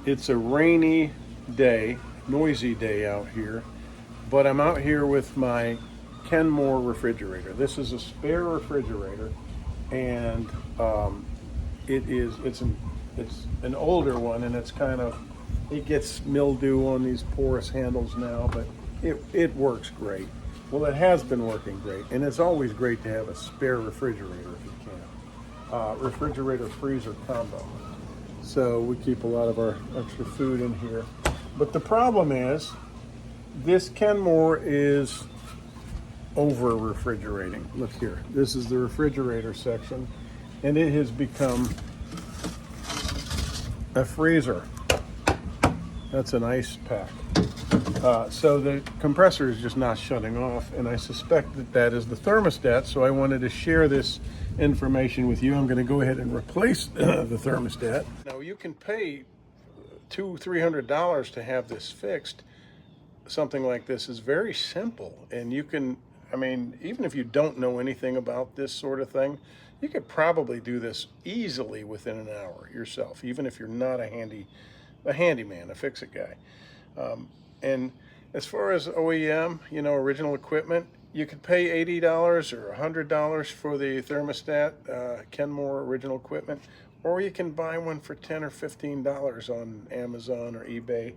It's a rainy day, noisy day out here, but I'm out here with my Kenmore refrigerator. This is a spare refrigerator, and it's an older one, and it gets mildew on these porous handles now, but it works great. Well, it has been working great, and it's always great to have a spare refrigerator if you can. Refrigerator freezer combo. So we keep a lot of our extra food in here. But the problem is, this Kenmore is over refrigerating. Look here, this is the refrigerator section, and it has become a freezer. That's an ice pack. So the compressor is just not shutting off, and I suspect that is the thermostat, so I wanted to share this information with you. I'm going to go ahead and replace the thermostat. Now, you can pay $200-300 to have this fixed. Something like this is very simple, and you can, even if you don't know anything about this sort of thing, you could probably do this easily within an hour yourself, even if you're not a handyman, a fix-it guy. And as far as OEM, original equipment, you could pay $80 or $100 for the thermostat, Kenmore original equipment, or you can buy one for $10 or $15 on Amazon or eBay.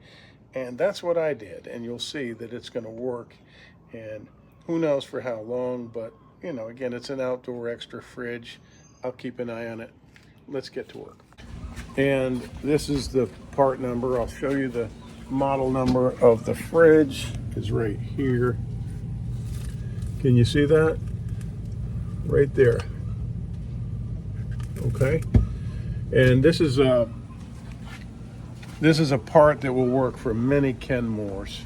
And that's what I did, and you'll see that it's going to work, and who knows for how long, but again, it's an outdoor extra fridge. I'll keep an eye on it. Let's get to work. And this is the part number. I'll show you the model number of the fridge is right here. Can you see that? Right there. Okay. And this is a part that will work for many Kenmores.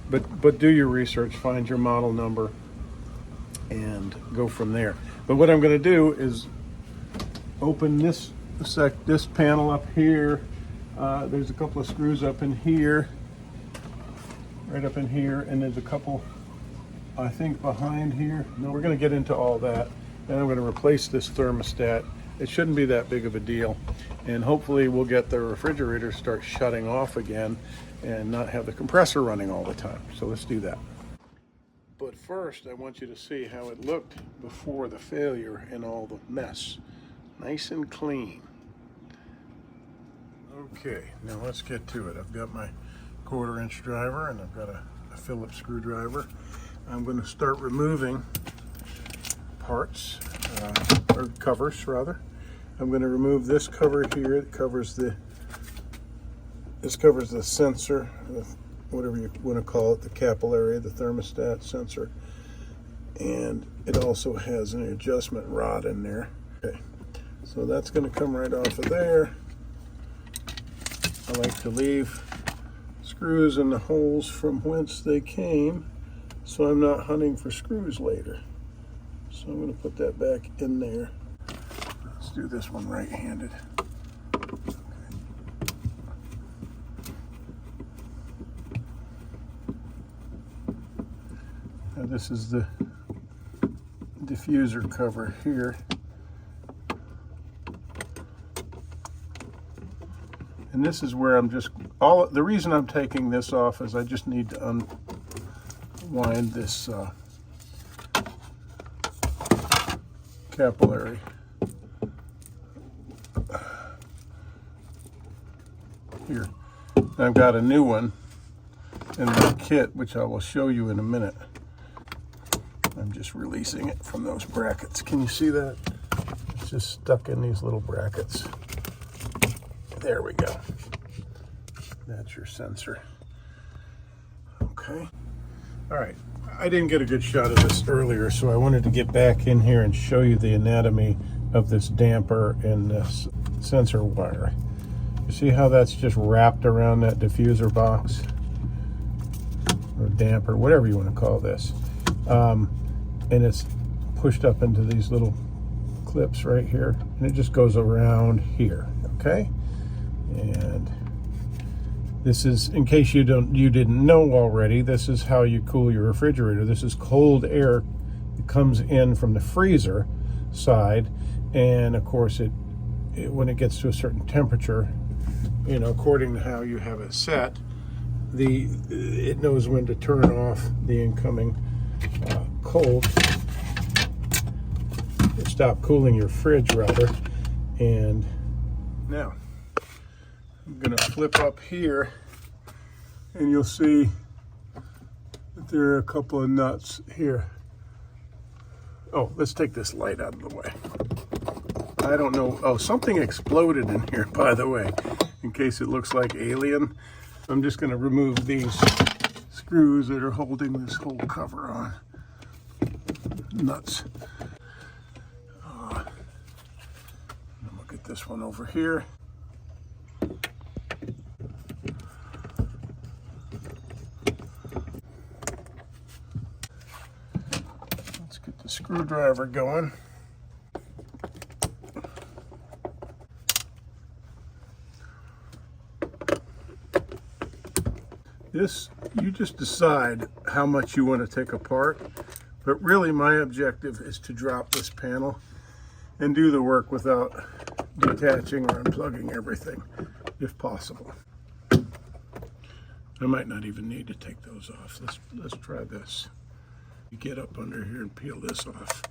But do your research, find your model number, and go from there. But what I'm going to do is open this panel up here. There's a couple of screws up in here, right up in here, and there's a couple, I think, behind here. No, we're going to get into all that. Then I'm going to replace this thermostat. It shouldn't be that big of a deal, and hopefully we'll get the refrigerator start shutting off again and not have the compressor running all the time. So let's do that. But first, I want you to see how it looked before the failure and all the mess. Nice and clean. Okay, now let's get to it. I've got my 1/4-inch driver, and I've got a Phillips screwdriver. I'm going to start removing parts, or covers rather. I'm going to remove this cover here. It covers this covers the sensor, whatever you want to call it, the capillary, the thermostat sensor. And it also has an adjustment rod in there. Okay, so that's going to come right off of there. I like to leave screws in the holes from whence they came, so I'm not hunting for screws later. So I'm going to put that back in there. Let's do this one right-handed. Okay. Now this is the diffuser cover here. And this is where the reason I'm taking this off is I just need to unwind this capillary. Here, I've got a new one in the kit, which I will show you in a minute. I'm just releasing it from those brackets. Can you see that? It's just stuck in these little brackets. There we go. That's your sensor. Okay. All right. I didn't get a good shot of this earlier, so I wanted to get back in here and show you the anatomy of this damper and this sensor wire. You see how that's just wrapped around that diffuser box? Or damper, whatever you want to call this. And it's pushed up into these little clips right here, and it just goes around here, okay? And this is, in case you didn't know already, this is how you cool your refrigerator. This is cold air that comes in from the freezer side, and of course when it gets to a certain temperature, you know, according to how you have it set, it knows when to turn off the incoming cold. Stop cooling your fridge rather. And now I'm gonna flip up here and you'll see that there are a couple of nuts here. Oh, let's take this light out of the way. I don't know. Oh, something exploded in here, by the way, in case it looks like alien. I'm just going to remove these screws that are holding this whole cover on. Nuts. We'll get this one over here. Let's get the screwdriver going. This, you just decide how much you want to take apart, but really my objective is to drop this panel and do the work without detaching or unplugging everything, if possible. I might not even need to take those off. Let's try this. You get up under here and peel this off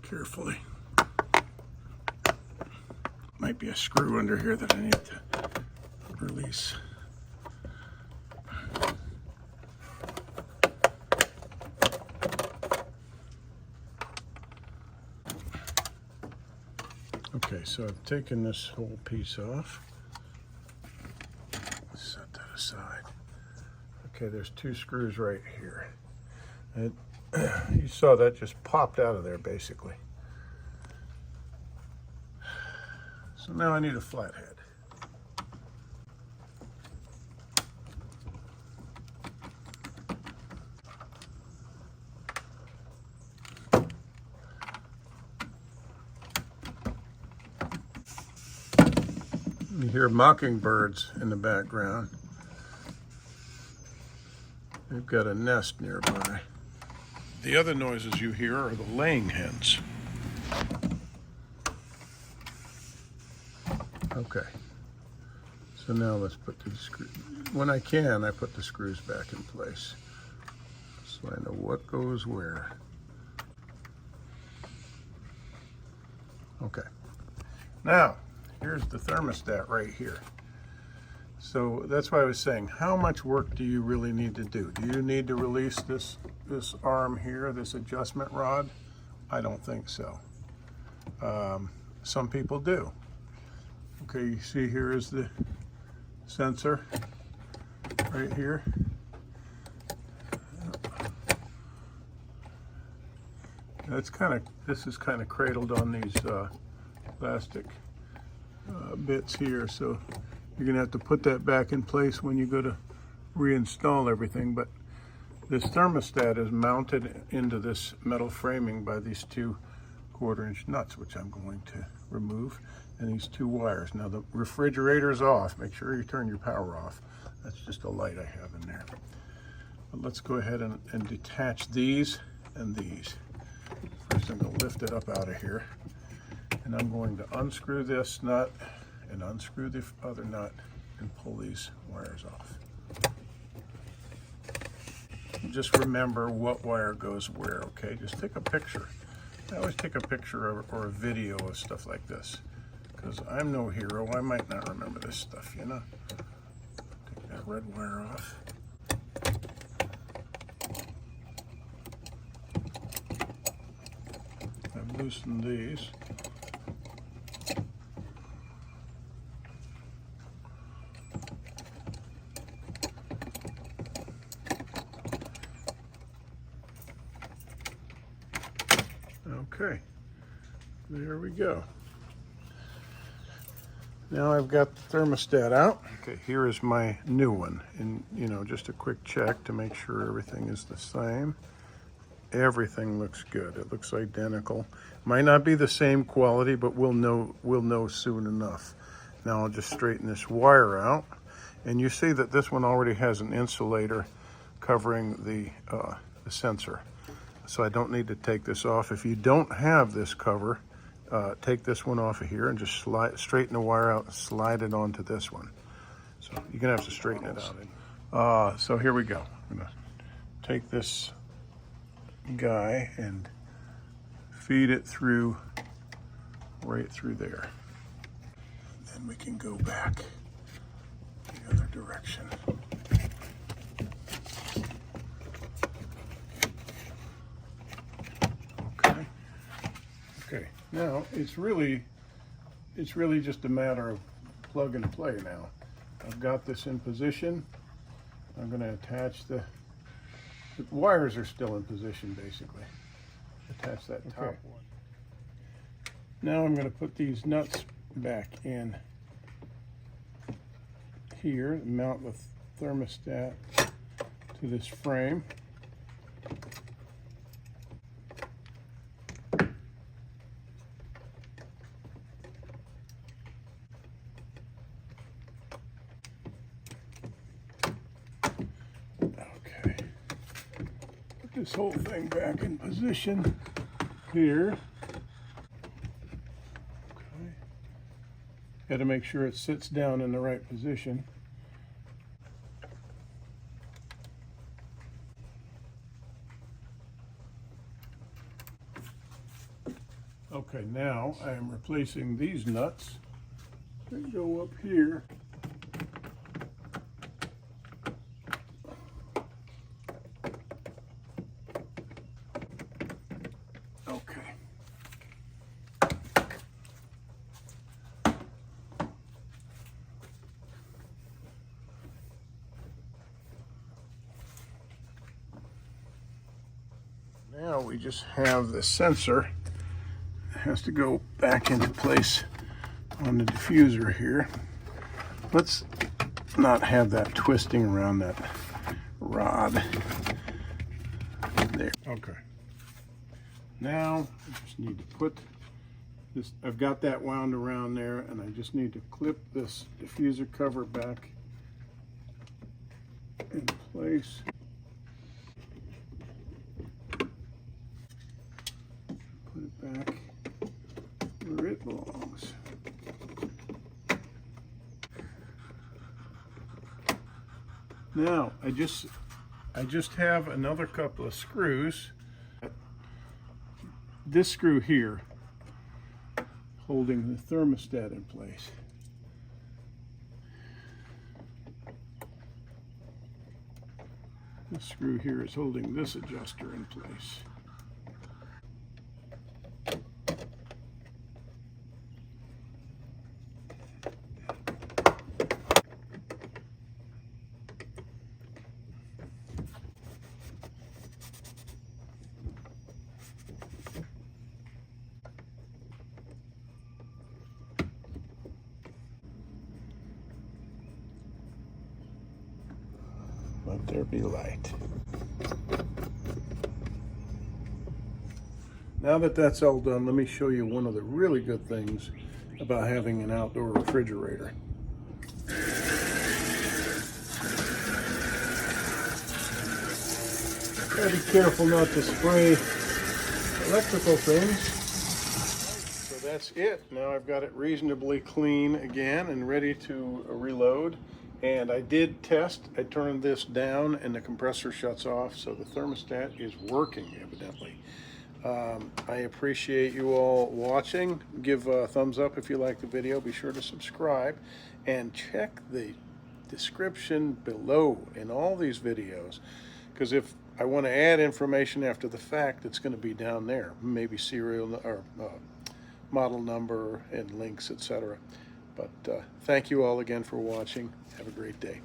carefully. Might be a screw under here that I need to release. Okay, so I've taken this whole piece off. Set that aside. Okay, there's two screws right here. And you saw that just popped out of there basically. So now I need a flathead. You hear mockingbirds in the background. They've got a nest nearby. The other noises you hear are the laying hens. Okay. So now let's put the screw. When I can, I put the screws back in place, so I know what goes where. Okay. Now, here's the thermostat right here. So that's why I was saying, how much work do you really need to do? Do you need to release this arm here, this adjustment rod? I don't think so. Some people do. Okay, you see here is the sensor right here. This is kind of cradled on these plastic bits here, so you're gonna have to put that back in place when you go to reinstall everything. But this thermostat is mounted into this metal framing by these two 1/4-inch nuts, which I'm going to remove, and these two wires. Now the refrigerator is off. Make sure you turn your power off. That's just a light I have in there. But let's go ahead and detach these and these. First I'm going to lift it up out of here, and I'm going to unscrew this nut and unscrew the other nut and pull these wires off. Just remember what wire goes where, okay? Just take a picture. I always take a picture or a video of stuff like this, because I'm no hero. I might not remember this stuff, you know? Take that red wire off. I've loosened these. Okay, there we go. Now I've got the thermostat out. Okay, here is my new one. And, you know, just a quick check to make sure everything is the same. Everything looks good. It looks identical. Might not be the same quality, but we'll know soon enough. Now I'll just straighten this wire out. And you see that this one already has an insulator covering the sensor. So I don't need to take this off. If you don't have this cover, take this one off of here and just straighten the wire out and slide it onto this one. So you're gonna have to straighten it out. So here we go. I'm gonna take this guy and feed it through, right through there. Then we can go back the other direction. Okay. Okay. Now it's really just a matter of plug and play now. I've got this in position. I'm going to attach the wires are still in position basically. Attach that top one. Now I'm going to put these nuts back in here, mount the thermostat to this frame. Okay. Put this whole thing back in position here. Got to make sure it sits down in the right position. Okay, now I am replacing these nuts that go up here. Okay. Now we just have the sensor. It has to go back into place on the diffuser here. Let's not have that twisting around that rod there. Okay. Now I just need to put this, I've got that wound around there, and I just need to clip this diffuser cover back in place. Put it back where it belongs. Now I just have another couple of screws. This screw here holding the thermostat in place. This screw here is holding this adjuster in place. Let there be light. Now that that's all done, let me show you one of the really good things about having an outdoor refrigerator. Gotta be careful not to spray electrical things. So that's it. Now I've got it reasonably clean again and ready to reload. And I did test. I turned this down and the compressor shuts off, so the thermostat is working evidently. I appreciate you all watching. Give a thumbs up if you like the video. Be sure to subscribe and check the description below in all these videos, because if I want to add information after the fact, it's going to be down there, maybe serial or model number and links, etc. But thank you all again for watching. Have a great day.